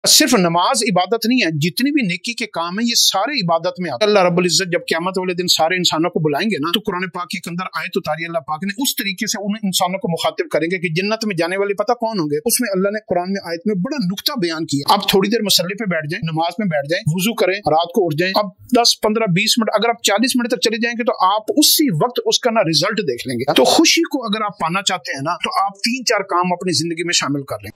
सिर्फ नमाज इबादत नहीं है, जितनी भी नेकी के काम है ये सारे इबादत में आते हैं। अल्लाह रब्बुल इज्जत जब क़यामत वाले दिन सारे इंसानों को बुलाएंगे ना, तो कुरान पाक के अंदर आयत उतारी अल्लाह पाक ने, उस तरीके से उन इंसानों को मुखातिब करेंगे कि जन्नत में जाने वाले पता कौन होंगे। उसमें अल्लाह ने कुरान में आयत में बड़ा नुक्ता बयान किया। आप थोड़ी देर मसल्ले पे बैठ जाएं, नमाज में बैठ जाएं, वुजू करें, रात को उठ जाएं, अब 10, 15, 20 मिनट, अगर आप 40 मिनट तक चले जाएंगे तो आप उसी वक्त उसका ना रिजल्ट देख लेंगे। तो खुशी को अगर आप पाना चाहते हैं ना, तो आप 3-4 काम अपनी जिंदगी में शामिल कर लें।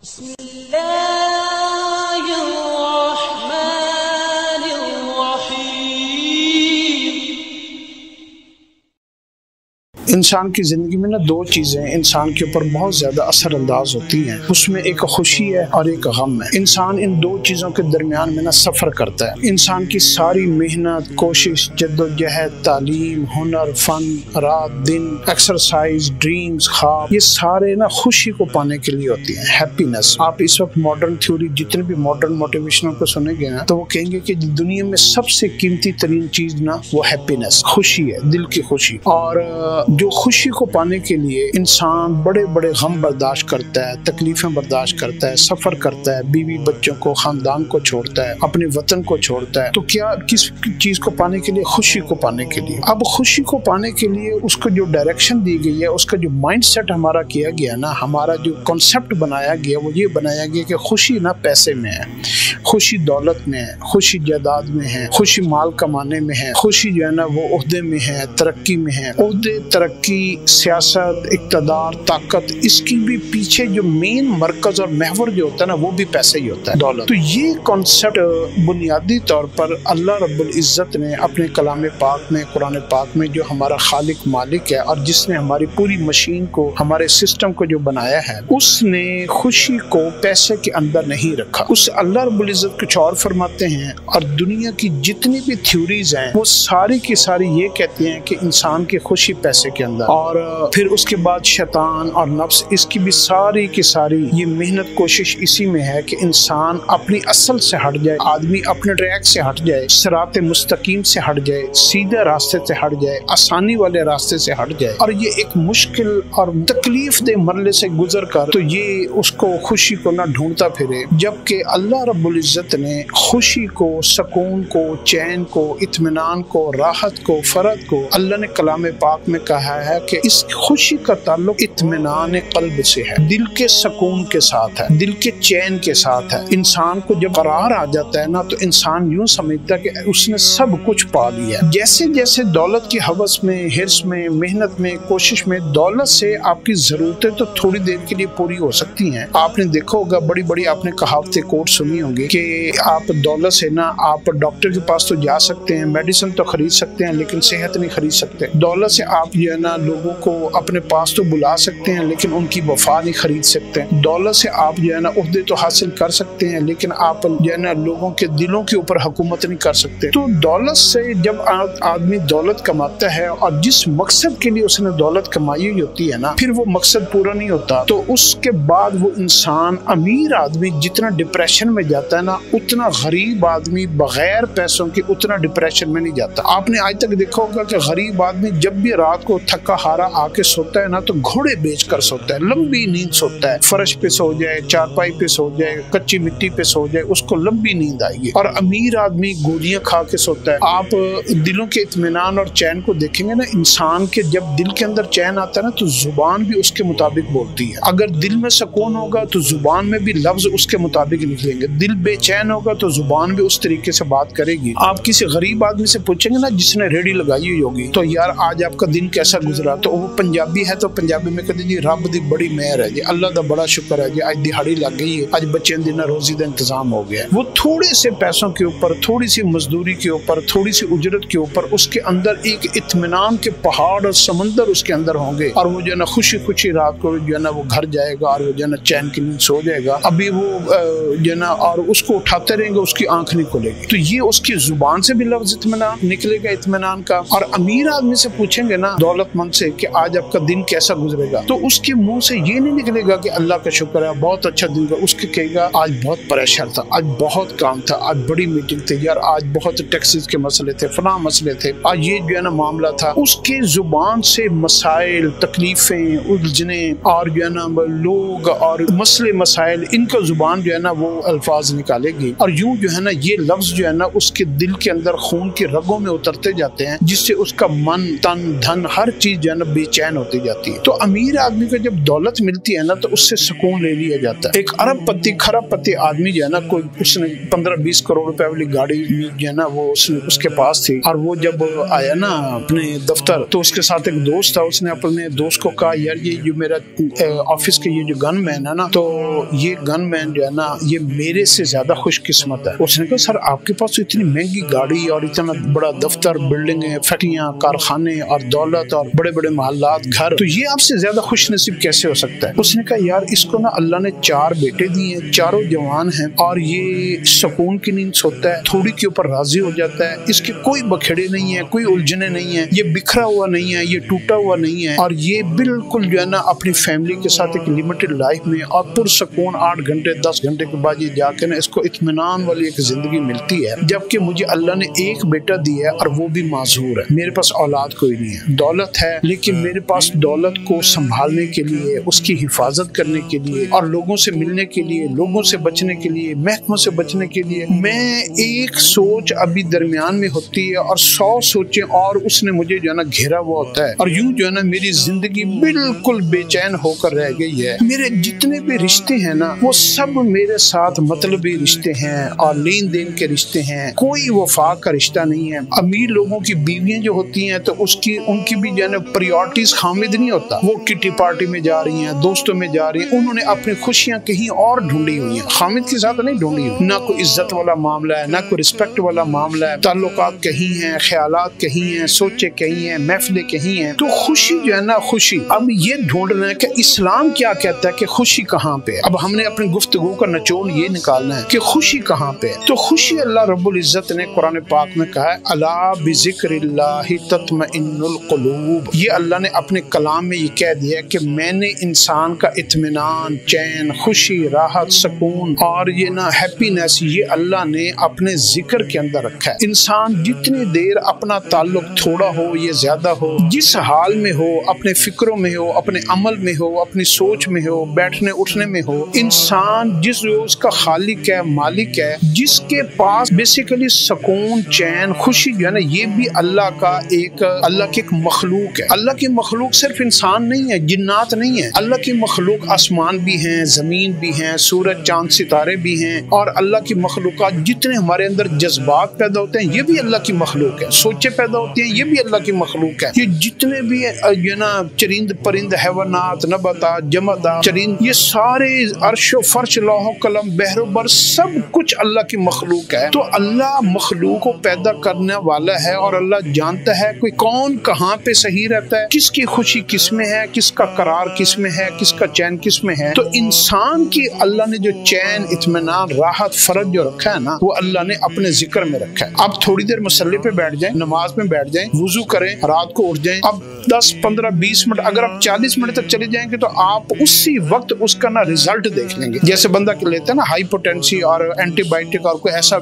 इंसान की जिंदगी में ना 2 चीजें इंसान के ऊपर बहुत ज्यादा असर अंदाज होती हैं, उसमें एक खुशी है और एक गम है। इंसान इन 2 चीजों के दरमियान में ना सफर करता है। इंसान की सारी मेहनत, कोशिश, जद्दोजहद, तालीम, हुनर, फन, रात दिन, एक्सरसाइज, ड्रीम्स, ख्वाब, ये सारे ना खुशी को पाने के लिए होती है, हैप्पीनेस। आप इस वक्त मॉडर्न थ्योरी, जितने भी मॉडर्न मोटिवेशनल को सुनेंगे ना, तो वो कहेंगे कि दुनिया में सबसे कीमती तरीन चीज ना वो हैप्पीनेस, खुशी है, दिल की खुशी। और जो खुशी को पाने के लिए इंसान बड़े बड़े गम बर्दाश्त करता है, तकलीफें बर्दाश्त करता है, सफर करता है, बीवी बच्चों को, खानदान को छोड़ता है, अपने वतन को छोड़ता है। तो क्या किस चीज को पाने के लिए? खुशी को पाने के लिए। अब खुशी को पाने के लिए उसको जो डायरेक्शन दी गई है, उसका जो माइंड सेट हमारा किया गया ना, हमारा जो कॉन्सेप्ट बनाया गया, वो ये बनाया गया कि खुशी ना पैसे में है, खुशी दौलत में है, खुशी जायदाद में है, खुशी माल कमाने में है, खुशी जो है ना वो ओहदे में है, तरक्की में है। ओहदे, तरक्की, सियासत, इक़्तिदार, ताकत, इसकी भी पीछे जो मेन मरकज और महवर जो होता है ना, वो भी पैसे ही होता है, दौलत। तो ये कॉन्सेप्ट बुनियादी तौर पर अल्लाह रब्बुल इज्जत ने अपने कलाम पाक में, कुरान पाक में, जो हमारा खालिक मालिक है और जिसने हमारी पूरी मशीन को, हमारे सिस्टम को जो बनाया है, उसने खुशी को पैसे के अंदर नहीं रखा। उस अल्लाह रब्बुल इज्जत कुछ और फरमाते हैं, और दुनिया की जितनी भी थ्योरीज हैं वो सारी की सारी ये कहती हैं कि इंसान की खुशी पैसे के अंदर। और फिर उसके बाद शैतान और नफ्स, इसकी भी सारी की सारी ये मेहनत कोशिश इसी में है कि इंसान अपनी असल से हट जाए, आदमी अपने ट्रैक से हट जाए, सिरात मुस्तकीम से हट जाए, सीधे रास्ते से हट जाए, आसानी वाले रास्ते से हट जाए। और ये एक मुश्किल और तकलीफ दे मरले से गुजर कर तो ये उसको खुशी को ना ढूंढता फिरे, जबकि अल्लाह रब्बुल इज्जत ने खुशी को, सुकून को, चैन को, इत्मीनान को, राहत को, फरद को, अल्लाह ने कलाम पाक में कहा है कि इस खुशी का ताल्लुक इत्मीनान कल्ब से है, दिल के सुकून के साथ है, दिल के चैन के साथ है। इंसान को जब करार आ जाता है ना, तो इंसान यूं समझता है कि उसने सब कुछ पा लिया। जैसे जैसे दौलत की हवस में, हिर्स में, मेहनत में, कोशिश में, दौलत से आपकी जरूरतें तो थोड़ी देर के लिए पूरी हो सकती हैं। आपने देखा होगा, बड़ी बड़ी आपने कहावतें, कोट सुनी होंगी कि आप दौलत से ना, आप डॉक्टर के पास तो जा सकते हैं, मेडिसिन तो खरीद सकते हैं, लेकिन सेहत नहीं खरीद सकते। दौलत से आप जो है ना लोगों को अपने पास तो बुला सकते हैं, लेकिन उनकी वफा नहीं खरीद सकते। दौलत से आप जो है ना ओहदे तो हासिल कर सकते हैं, लेकिन आप जो है ना लोगों के दिलों के ऊपर हुकूमत नहीं कर सकते। तो दौलत से जब आदमी दौलत कमाता है और जिस मकसद के लिए उसने दौलत कमाई हुई होती है ना, फिर वो मकसद पूरा नहीं होता, तो उसके बाद वो इंसान, अमीर आदमी जितना डिप्रेशन में जाता है ना, उतना गरीब आदमी बगैर पैसों के उतना डिप्रेशन में नहीं जाता। आपने आज तक देखा होगा कि गरीब आदमी जब भी रात को थका हारा आके सोता है ना, तो घोड़े बेच कर सोता है, लंबी नींद सोता है, फर्श पे सो जाए, चारपाई पे सो जाए, कच्ची मिट्टी पे सो जाए, उसको लंबी नींद आएगी। और अमीर आदमी गोलियां खा के सोता है। आप दिलों के इत्मीनान और चैन को देखेंगे ना, इंसान के जब दिल के अंदर चैन आता है ना, तो जुबान भी उसके मुताबिक बोलती है। अगर दिल में सुकून होगा तो जुबान में भी लफ्ज उसके मुताबिक निकलेंगे। दिल बेचैन होगा तो जुबान भी उस तरीके से बात करेगी। आप किसी गरीब आदमी से पूछेंगे ना, जिसने रेडी लगाई हुई होगी, तो यार आज आपका दिन कैसा गुजरा, तो वो पंजाबी है तो पंजाबी में कहते जी रब दी बड़ी मेहर है जी, अल्लाह दा बड़ा शुक्र है जी, आज दिहाड़ी लग गई है, आज बच्चे दिन रोजी का इंतजाम हो गया। वो थोड़े से पैसों के ऊपर, थोड़ी सी मजदूरी के ऊपर, थोड़ी सी उजरत के ऊपर, उसके अंदर एक इत्मीनान के पहाड़ और समंदर उसके अंदर होंगे, और वो जो है ना खुशी खुशी रात को जो है ना वो घर जाएगा और वो जो है ना चैन की नींद सो जाएगा। अभी वो जो है ना और उसको उठाते रहेंगे, उसकी आंख नहीं खुलेगी। तो ये उसकी जुबान से भी लफ्ज इत्मीनान निकलेगा, इत्मीनान का। और अमीर आदमी से पूछेंगे ना, दौलतमंद से, कि आज आपका दिन कैसा गुजरेगा, तो उसके मुंह से ये नहीं निकलेगा कि अल्लाह का शुक्र है बहुत अच्छा दिन का। उसके कहेगा आज बहुत प्रेशर था, आज बहुत काम था, आज बड़ी मीटिंग थी यार, आज बहुत टैक्सेस के मसले थे, फलां मसले थे, आज ये जो है ना मामला था। उसके जुबान से मसाइल, तकलीफें, उलझने और जो है ना लोग और मसले मसाइल, इनका जुबान जो है ना वो अल्फाज निकाल نکالے گی، اور یوں جو ہے نا یہ لفظ جو ہے نا اس کے دل کے اندر خون کی رگوں میں اترتے جاتے ہیں، جس سے اس کا من تن دھن ہر چیز جو ہے نا بے چین ہوتی جاتی ہے۔ تو امیر آدمی کو جب دولت ملتی ہے نا تو اس سے سکون لے لیا جاتا ہے۔ ایک ارب پتی کھرب پتی آدمی جو ہے نا کوئی اس نے 15-20 کروڑ روپے والی گاڑی جو ہے نا وہ اس کے پاس تھی، اور وہ جب آیا نا اپنے دفتر تو اس کے ساتھ ایک دوست تھا، اس نے اپنے دوست کو کہا یار یہ جو میرا آفس کے یہ جو گن مین ہے نا، تو یہ گن مین جو ہے نا یہ میرے سے زیادہ خوش قسمت ہے۔ اس نے کہا سر آپ کے پاس اتنی مہنگی گاڑی اور اتنا بڑا دفتر، بلڈنگیں، فیکٹریاں، کارخانے اور دولت اور بڑے بڑے محلات، گھر، تو یہ آپ سے زیادہ خوش نصیب کیسے ہو سکتا ہے؟ اس نے کہا یار اس کو نا اللہ نے 4 بیٹے دیے ہیں، چاروں جوان ہیں، اور یہ سکون کی نیند سوتا ہے، تھوڑی کے اوپر راضی ہو جاتا ہے، اس کے کوئی بکھڑے نہیں ہیں، کوئی الجھنے نہیں ہیں، یہ بکھرا ہوا نہیں ہے، یہ ٹوٹا ہوا نہیں ہے، اور یہ بالکل جو ہے نا اپنی فیملی کے ساتھ ایک لمیٹڈ لائف میں اور پرسکون 8 گھنٹے 10 گھنٹے کے بعد یہ جا کے نا اس کو اطمینان والی ایک زندگی ملتی ہے۔ جبکہ مجھے اللہ نے ایک بیٹا دیا ہے اور وہ بھی معذور ہے، میرے پاس اولاد کوئی نہیں ہے، دولت ہے لیکن میرے پاس دولت کو سنبھالنے کے لیے، اس کی حفاظت کرنے کے لیے، اور لوگوں سے ملنے کے لیے، لوگوں سے بچنے کے لیے، محکموں سے بچنے کے لیے، میں ایک سوچ ابھی درمیان میں ہوتی ہے اور 100 سوچیں اور اس نے مجھے جو ہے نا گھیرا ہوا ہوتا ہے، اور یوں جو ہے نا میری زندگی بالکل بے چین ہو کر رہ گئی ہے۔ میرے جتنے بھی رشتے ہیں نا وہ سب میرے ساتھ مطلبی رشتے ہیں اور لین دین کے رشتے ہیں، کوئی وفا کا رشتہ نہیں ہے۔ امیر لوگوں کی بیویاں جو ہوتی ہیں تو ان کی بھی جو ہے نا پریورٹیز خامد نہیں ہوتا، وہ کٹی پارٹی میں جا رہی ہیں، دوستوں میں جا رہی ہیں، انہوں نے اپنی خوشیاں کہیں اور ڈھونڈی ہوئی ہیں، خامد کے ساتھ نہیں ڈھونڈی ہوئی۔ نہ کوئی عزت والا معاملہ ہے، نہ کوئی رسپیکٹ والا معاملہ ہے، تعلقات کہیں ہیں، خیالات کہیں ہیں، سوچیں کہیں ہیں، محفلیں کہیں ہیں۔ تو خوشی جو ہے نا خوشی، اب یہ ڈھونڈنا ہے کہ اسلام کیا کہتا ہے کہ خوشی کہاں پہ ہے۔ اب ہم نے اپنی گفتگو کا نچوڑ یہ نکالنا ہے کہ خوشی کہاں پہ ہے۔ تو خوشی اللہ رب العزت نے قرآن پاک میں کہا ہے الا بذکر اللہ تطمئن القلوب، یہ اللہ نے اپنے کلام میں یہ کہہ دیا کہ میں نے انسان کا اطمینان، چین، خوشی، راحت، سکون اور یہ نا ہیپینس یہ اللہ نے اپنے ذکر کے اندر رکھا ہے۔ انسان جتنی دیر اپنا تعلق تھوڑا ہو یا زیادہ ہو، جس حال میں ہو، اپنے فکروں میں ہو، اپنے عمل میں ہو، اپنی سوچ میں ہو، بیٹھنے اٹھنے میں ہو، انسان جس روز کا خالق ہے، مالک ہے، جس کے پاس بیسیکلی سکون، چین، خوشی جو ہے نا یہ بھی اللہ کی ایک مخلوق ہے۔ اللہ کی مخلوق صرف انسان نہیں ہے، جنات نہیں ہے، اللہ کی مخلوق آسمان بھی ہیں، زمین بھی ہیں، سورج چاند ستارے بھی ہیں، اور اللہ کی مخلوقات جتنے ہمارے اندر جذبات پیدا ہوتے ہیں یہ بھی اللہ کی مخلوق ہے، سوچیں پیدا ہوتی ہیں یہ بھی اللہ کی مخلوق ہے۔ یہ جتنے بھی یہ نا چرند پرند حیوانات، نباتات، جمادات، چرند، یہ سارے عرش و فرش، لوح و قلم، بحر و بر، سب کچھ اللہ کی مخلوق ہے۔ تو اللہ مخلوق کو پیدا کرنے والا ہے اور اللہ جانتا ہے کوئی کون کہاں پہ صحیح رہتا ہے، کس کی خوشی کس میں ہے، کس کا قرار کس میں ہے، کس کا چین کس میں ہے۔ تو انسان کی اللہ نے جو چین، اطمینان، راحت، فرج جو رکھا ہے نا وہ اللہ نے اپنے ذکر میں رکھا ہے۔ اب تھوڑی دیر مصلی پہ بیٹھ جائیں، نماز میں بیٹھ جائیں، وضو کریں، رات کو اٹھ جائیں، اب 10 15 20 منٹ، اگر آپ 40 منٹ تک چلے جائیں گے تو آپ اسی وقت اس کا نا ریزلٹ دیکھ لیں گے۔ جیسے بندہ لیتا ہے نا ہائی پوٹینسی اور اینٹی بائیوٹک اور کوئی ایسا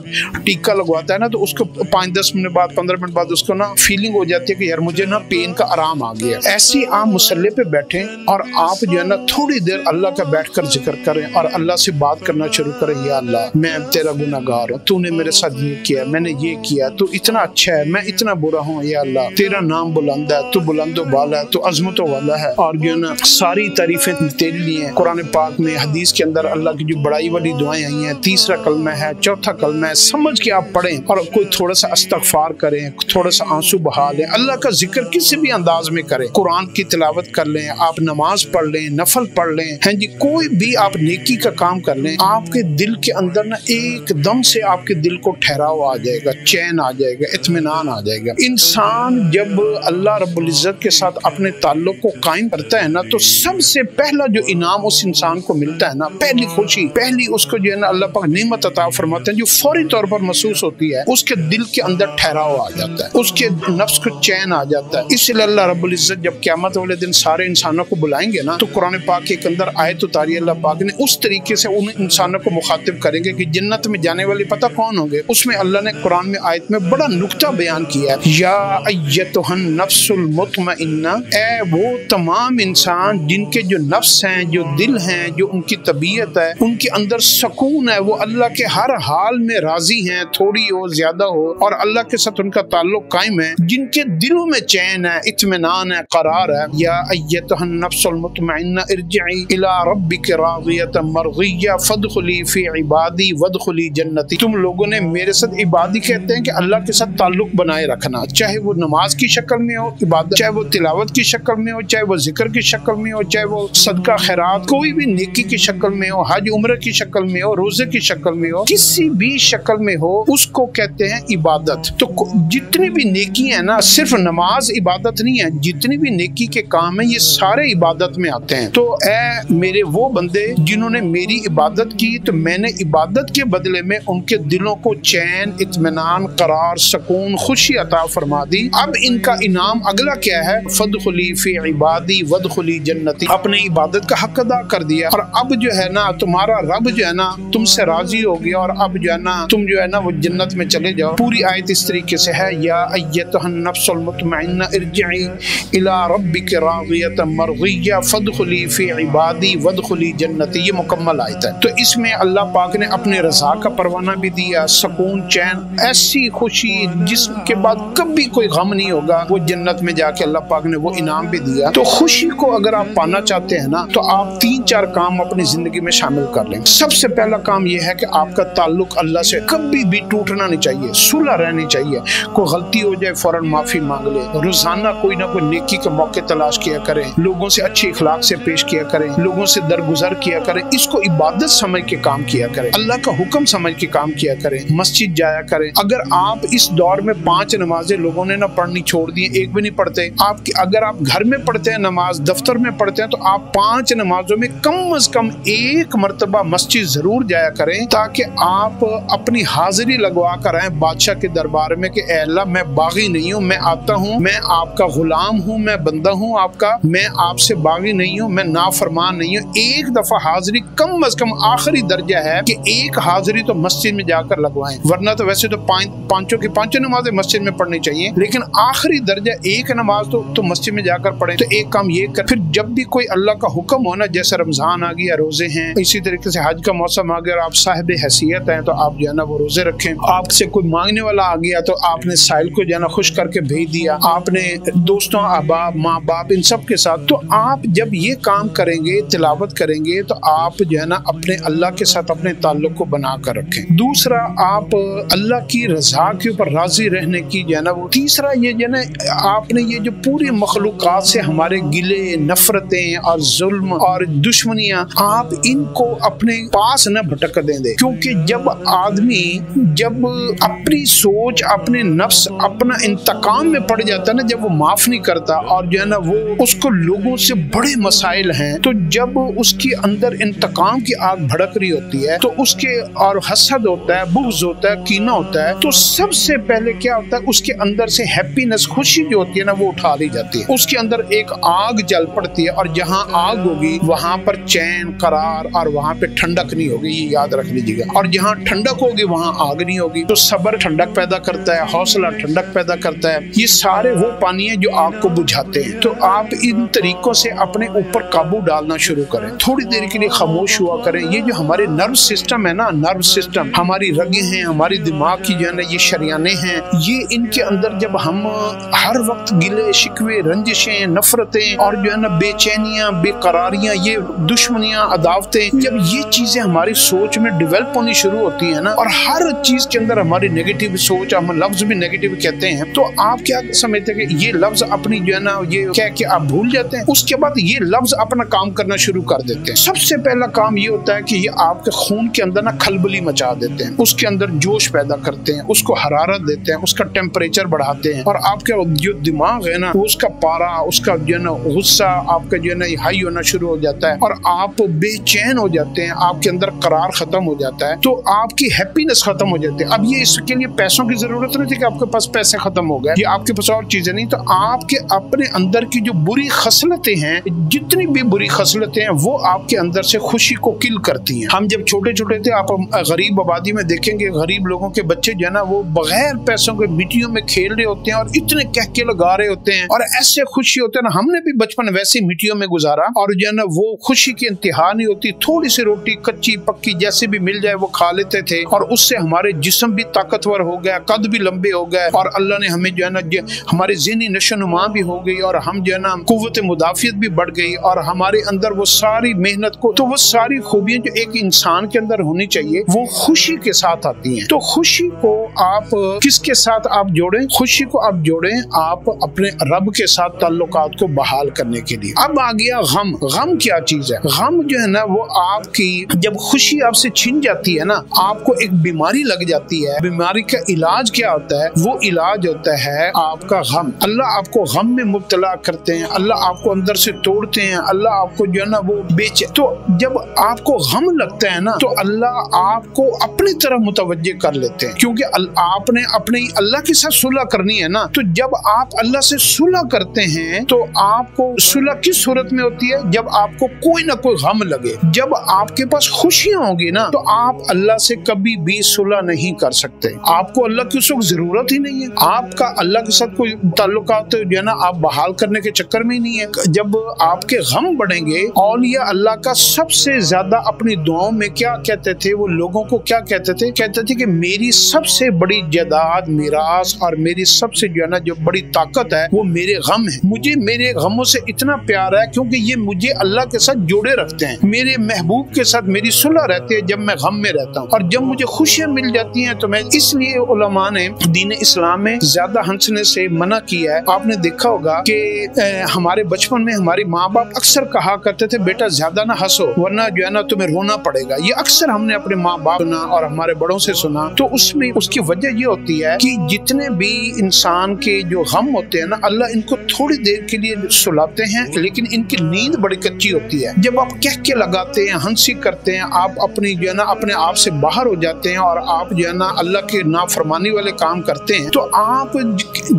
ٹیکا لگواتا ہے نا تو اس کو 5-10 منٹ بعد 15 منٹ بعد اس کو نا فیلنگ ہو جاتی ہے کہ یار مجھے نا پین کا آرام آ گیا۔ ایسی آپ مصلی پہ بیٹھیں اور آپ جو ہے نا تھوڑی دیر اللہ کا بیٹھ کر ذکر کریں اور اللہ سے بات کرنا شروع کریں، یا اللہ میں تیرا گناہگار ہوں، تو نے میرے ساتھ یہ کیا، میں نے یہ کیا، تو اتنا اچھا ہے، میں اتنا برا ہوں، یا اللہ تیرا نام بلند ہے، تو بلند و بالا ہے، تو عظمت والا ہے، اور جو ہے نا ساری تعریفیں تیری لیے ہیں۔ قرآن پاک میں حدیث کے اندر اللہ کی جو بڑائی والی دعائیں آئی ہیں، 3 کلمہ ہے، 4 کلمہ ہے، سمجھ کے آپ پڑھیں اور کوئی تھوڑا سا استغفار کریں، تھوڑا سا آنسو بہا لیں، اللہ کا ذکر کسی بھی انداز میں کریں، قرآن کی تلاوت کر لیں، آپ نماز پڑھ لیں، نفل پڑھ لیں، ہاں جی کوئی بھی آپ نیکی کا کام کر لیں، آپ کے دل کے اندر نا ایک دم سے آپ کے دل کو ٹھہراؤ آ جائے گا، چین آ جائے گا، اطمینان آ جائے گا۔ انسان جب اللہ رب العزت کے ساتھ اپنے تعلق کو قائم کرتا ہے نا تو سب سے پہلا جو انعام اس انسان کو ملتا ہے نا، پہلی خوشی، پہلی اس کو جو ہے نا اللہ پاک نعمت عطا فرماتے ہیں جو فوری طور پر محسوس ہوتی ہے، اس کے دل کے اندر ٹھہراؤ آ جاتا ہے، اس کے نفس کو چین آ جاتا ہے۔ اس لیے اللہ رب العزت جب قیامت والے دن سارے انسانوں کو بلائیں گے نا تو قرآن پاک کے اندر آیت اتاری اللہ پاک نے اس طریقے سے ان انسانوں کو مخاطب کریں گے کہ جنت میں جانے والے پتہ کون ہوں گے۔ اس میں اللہ نے قرآن میں آیت میں بڑا نکتہ بیان کیا ہے، یا ایتھا النفس المطمئنہ मुतमइन्ना, ए वो तमाम इंसान जिनके जो नफ्स हैं, जो दिल हैं, जो उनकी तबीयत है, उनके अंदर सुकून है, वो अल्लाह के हर हाल में राजी हैं, थोड़ी हो ज्यादा हो, और अल्लाह के साथ उनका ताल्लुक कायम है, जिनके दिलों में चैन है, इत्मीनान है, करार है। या अय्यतुहन नफ्सुल मुतमइन्ना इरजिई इला रब्बिकी राज़ियतन मर्ज़िय्या फदखुली फी इबादी वदखुली जन्नती। तुम लोगों ने मेरे साथ, इबादी कहते हैं कि अल्लाह के साथ ताल्लुक बनाए रखना, चाहे वो नमाज की शक्ल में हो इबादत, चाहे वो तिलावत की शक्ल में हो, चाहे वो जिक्र की शक्ल में हो, चाहे वो सदका खैरात कोई भी नेकी की शक्ल में हो, हज उम्र की शक्ल में हो, रोजे की शक्ल में हो, किसी भी शक्ल में हो, उसको कहते हैं इबादत। तो जितनी भी नेकी है ना, सिर्फ नमाज इबादत नहीं है, जितनी भी नेकी के काम है ये सारे इबादत में आते हैं। तो ऐ मेरे वो बंदे जिन्होंने मेरी इबादत की, तो मैंने इबादत के बदले में उनके दिलों को चैन, इत्मीनान, करार, सुकून, खुशी अता फरमा दी। अब इनका इनाम अगला क्या है? फदखुली फी इबादी वदखुली जन्नती। अपने इबादत का हक अदा कर दिया, और अब जो है ना तुम्हारा रब जो है ना तुमसे राजी हो गया, और अब जो है ना तुम जो है ना वो जन्नत में चले जाओ। पूरी आयत इस तरीके से है, या अय्यतुहन नफ्सुल मुतमइन्ना इरजिई इला रब्बिकी राज़ियतन मर्ज़िय्या फदखुली फी इबादी वदखुली जन्नती। ये मुकम्मल आयत है। तो इसमें अल्लाह पाक ने अपने रज़ा का परवाना भी दिया, सुकून, चैन, ऐसी खुशी जिसके बाद कभी कोई गम नहीं होगा, वो जन्नत में जाके अल्लाह पाक ने वो इनाम भी दिया। तो खुशी को अगर आप पाना चाहते हैं ना, तो आप 3-4 काम अपनी जिंदगी में शामिल कर लें। सबसे पहला काम यह है कि आपका ताल्लुक अल्लाह से कभी भी टूटना नहीं चाहिए, सुलह रहनी चाहिए। कोई गलती हो जाए फौरन माफी मांग ले, रोजाना कोई ना कोई नेकी के मौके तलाश किया करें, लोगों से अच्छी इखलाक से पेश किया करें, लोगों से दरगुजर किया करें, इसको इबादत समझ के काम किया करें, अल्लाह का हुक्म समझ के काम किया करें, मस्जिद जाया करें। अगर आप इस दौर में 5 नमाजें लोगों ने ना पढ़नी छोड़ दी, एक भी नहीं पढ़ते, आप अगर आप घर में पढ़ते हैं नमाज, दफ्तर में पढ़ते हैं, तो आप 5 नमाजों में कम से कम 1 मरतबा मस्जिद जरूर जाया करें, ताकि आप अपनी हाजिरी लगवा कर आए बादशाह के दरबार में कि ऐ अल्लाह मैं बागी नहीं हूँ, मैं आता हूँ, मैं आपका गुलाम हूँ, मैं बंदा हूँ आपका, मैं आपसे बागी नहीं हूँ, मैं नाफरमान नहीं हूँ। एक दफा हाजिरी कम से कम आखिरी दर्जा है कि एक हाजिरी तो मस्जिद में जाकर लगवाएं, वरना तो वैसे तो पांचों की 5 नमाजें मस्जिद में पढ़नी चाहिए, लेकिन आखिरी दर्जा एक नमाज तो मस्जिद में जाकर पढ़े। तो एक काम ये कर, फिर जब भी कोई अल्लाह का हुक्म हो ना, जैसे रमजान आ गया, रोजे हैं, इसी तरीके से हज का मौसम आ गया, आप साहिब हैसियत हैं, तो आप जो है ना वो रोजे रखें। आपसे कोई मांगने वाला आ गया, तो आपने साहिल को जो है ना खुश करके भेज दिया, आपने दोस्तों, अहबाब, माँ बाप, इन सब के साथ। तो आप जब ये काम करेंगे, तिलावत करेंगे, तो आप जो है ना अपने अल्लाह के साथ अपने ताल्लुक को बना कर रखें। दूसरा, आप अल्लाह की रजा के ऊपर राजी रहने की जो है ना वो। तीसरा ये जो है ना, आपने ये जो पूरी मखलूकात से हमारे गिले, नफरतें और जुल्म और दुश्मनियां, आप इनको अपने पास न भटक दें, क्योंकि जब आदमी जब अपनी सोच, अपने नफ्स, अपना इंतकाम में पड़ जाता है ना, जब वो माफ नहीं करता और जो है ना वो उसको लोगों से बड़े मसाइल हैं, तो जब उसके अंदर इंतकाम की आग भड़क रही होती है, तो उसके और हसद होता है, बुग़्ज़ होता है, कीना होता है, तो सबसे पहले क्या होता है, उसके अंदर से हैप्पीनेस, खुशी जो होती है ना, वो उठा ली जाती है। उसके अंदर एक आग जल पड़ती है, और जहाँ आग होगी वहां पर चैन, करार, और वहां पे ठंडक नहीं होगी, ये याद रख लीजिएगा। और जहाँ ठंडक होगी वहां आग नहीं होगी। तो सब्र ठंडक पैदा करता है, हौसला ठंडक पैदा करता है। ये सारे वो पानी है जो आग को बुझाते हैं। तो आप इन तरीकों से अपने ऊपर काबू डालना शुरू करें, थोड़ी देर के लिए खामोश हुआ करें। ये जो हमारे नर्व सिस्टम है ना, नर्व सिस्टम, हमारी रगें हैं, हमारी दिमाग की जो है ना ये शरियाने हैं, ये इनके अंदर जब हम हर वक्त गिले शिकवे, रंजिशें, नफरतें और जो है ना बेचैनियां, बेकरारियां, ये दुश्मनियां, अदावतें, जब ये चीजें हमारी सोच में डेवलप होनी शुरू होती है ना, और हर चीज के अंदर हमारी नेगेटिव सोच, हम लफ्ज भी नेगेटिव कहते हैं, तो आप क्या समझते हैं कि ये लफ्ज अपनी जो है ना ये क्या कि आप भूल जाते हैं, उसके बाद ये लफ्ज अपना काम करना शुरू कर देते हैं। सबसे पहला काम ये होता है कि ये आपके खून के अंदर ना खलबली मचा देते हैं, उसके अंदर जोश पैदा करते हैं, उसको हरारत देते हैं, उसका टेम्परेचर बढ़ाते हैं, और आपका जो दिमाग है ना उसका पारा, उसका जो है ना गुस्सा आपका जो है ना हाई होना शुरू हो जाता है, और आप बेचैन हो जाते हैं, आपके अंदर करार खत्म हो जाता है, तो आपकी हैप्पीनेस खत्म हो जाती है। अब ये इसके लिए पैसों की जरूरत नहीं थी कि आपके पास पैसे खत्म हो गए, ये आपके पास और चीजें नहीं, तो आपके अपने अंदर की जो बुरी खसलतें हैं, जितनी भी बुरी खसलतें हैं, वो आपके अंदर से खुशी को किल करती हैं। हम जब छोटे छोटे थे, आप गरीब आबादी में देखेंगे, गरीब लोगों के बच्चे जो है ना वो बगैर पैसों के मिट्टियों में खेल रहे होते हैं और इतने कहके लगा रहे होते ہوتے ہیں اور ایسے خوشی ہوتے ہیں نا. ہم نے بھی بچپن ویسی مٹیوں میں گزارا اور جو ہے نا وہ خوشی کی انتہا نہیں ہوتی. تھوڑی سی روٹی کچی پکی جیسے بھی مل جائے وہ کھا لیتے تھے اور اس سے ہمارے جسم بھی طاقتور ہو گیا, قد بھی لمبے ہو گئے اور اللہ نے ہمیں جو ہے نا ہماری ذہنی نشو نما بھی ہو گئی اور ہم جو ہے نا قوت مدافعت بھی بڑھ گئی اور ہمارے اندر وہ ساری محنت کو تو وہ ساری خوبیاں جو ایک انسان کے اندر ہونی چاہیے وہ خوشی کے ساتھ آتی ہیں. تو خوشی کو آپ کس کے ساتھ آپ جوڑیں؟ خوشی کو آپ جوڑیں آپ اپنے رب کے ساتھ تعلقات کو بحال کرنے کے لیے. اب آ گیا غم. غم کیا چیز ہے؟ غم جو ہے نا وہ آپ کی جب خوشی آپ سے چھن جاتی ہے نا, آپ کو ایک بیماری لگ جاتی ہے. بیماری کا علاج کیا ہوتا ہے؟ وہ علاج ہوتا ہے آپ کا غم. اللہ آپ کو غم میں مبتلا کرتے ہیں, اللہ آپ کو اندر سے توڑتے ہیں, اللہ آپ کو جو ہے نا وہ بیچے. تو جب آپ کو غم لگتا ہے نا تو اللہ آپ کو اپنی طرف متوجہ کر لیتے ہیں, کیونکہ آپ نے اپنے اللہ کے ساتھ صلح کرنی ہے نا. تو جب آپ اللہ سے صلح کرتے ہیں تو آپ کو صلح کس صورت میں ہوتی ہے؟ جب آپ کو کوئی نہ کوئی غم لگے. جب آپ کے پاس خوشیاں ہوں گی نا تو آپ اللہ سے کبھی بھی صلح نہیں کر سکتے. آپ کو اللہ کی اس وقت ضرورت ہی نہیں ہے. آپ کا اللہ کے ساتھ کوئی تعلقات جو ہے نا آپ بحال کرنے کے چکر میں ہی نہیں ہے. جب آپ کے غم بڑھیں گے, اولیاء اللہ کا سب سے زیادہ اپنی دعاؤں میں کیا کہتے تھے؟ وہ لوگوں کو کیا کہتے تھے؟ کہتے تھے کہ میری سب سے بڑی جائیداد میراث اور میری سب سے جو ہے نا جو بڑی طاقت ہے وہ میرے غم ہے. مجھے میرے غموں سے اتنا پیار ہے کیونکہ یہ مجھے اللہ کے ساتھ جوڑے رکھتے ہیں. میرے محبوب کے ساتھ میری صلح رہتی ہے جب میں غم میں رہتا ہوں, اور جب مجھے خوشیاں مل جاتی ہیں تو میں اس لیے علماء نے دین اسلام میں زیادہ ہنسنے سے منع کیا ہے. آپ نے دیکھا ہوگا کہ ہمارے بچپن میں ہماری ماں باپ اکثر کہا کرتے تھے بیٹا زیادہ نہ ہنسو ورنہ جو ہے نا تمہیں رونا پڑے گا. یہ اکثر ہم نے اپنے ماں باپ سنا اور ہمارے بڑوں سے سنا. تو اس میں اس کی وجہ یہ ہوتی ہے کہ جتنے بھی انسان کے جو غم ہوتے ہیں نا اللہ ان کو تھوڑی دیر کے لیے سلاتے ہیں لیکن ان کی نیند بڑی کچی ہوتی ہے. جب آپ کہہ کے لگاتے ہیں, ہنسی کرتے ہیں, آپ اپنی جو ہے نا اپنے آپ سے باہر ہو جاتے ہیں اور آپ جو ہے نا اللہ کے نافرمانی والے کام کرتے ہیں, تو آپ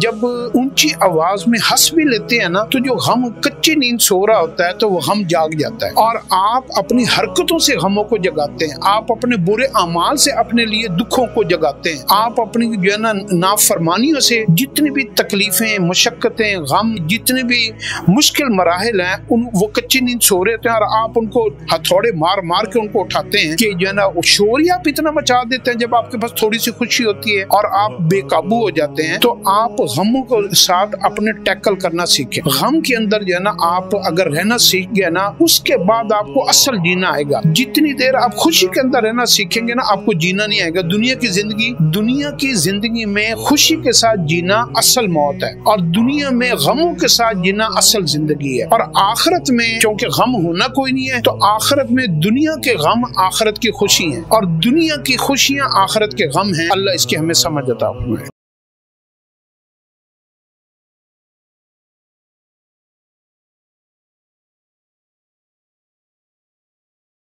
جب اونچی آواز میں ہنس بھی لیتے ہیں نا تو جو غم کچی نیند سو رہا ہوتا ہے تو وہ غم جاگ جاتا ہے اور آپ اپنی حرکتوں سے غموں کو جگاتے ہیں. آپ اپنے برے اعمال سے اپنے لیے دکھوں کو جگاتے ہیں. آپ اپنی جو ہے نا نافرمانیوں سے جتنی بھی تکلیفیں, مشقتیں, غم, جتنے بھی مشکل مراحل ہیں وہ کچی نیند سو رہے ہوتے ہیں اور آپ ان کو ہتھوڑے مار مار کے ان کو اٹھاتے ہیں کہ جو ہے نا شور ہی آپ اتنا مچا دیتے ہیں. جب آپ کے پاس تھوڑی سی خوشی ہوتی ہے اور آپ بے قابو ہو جاتے ہیں تو آپ غموں کو ساتھ اپنے ٹیکل کرنا سیکھیں. غم کے اندر جو ہے نا آپ اگر رہنا سیکھ گئے نا اس کے بعد آپ کو اصل جینا آئے گا. جتنی دیر آپ خوشی کے اندر رہنا سیکھیں گے نا آپ کو جینا نہیں آئے گا. دنیا کی زندگی میں خوشی کے ساتھ جینا اصل موت ہے اور دنیا میں غموں کے ساتھ جینا اصل زندگی ہے. اور آخرت میں چونکہ غم ہونا کوئی نہیں ہے تو آخرت میں دنیا کے غم آخرت کی خوشی ہیں اور دنیا کی خوشیاں آخرت کے غم ہیں. اللہ اس کی ہمیں سمجھ عطا فرمائے.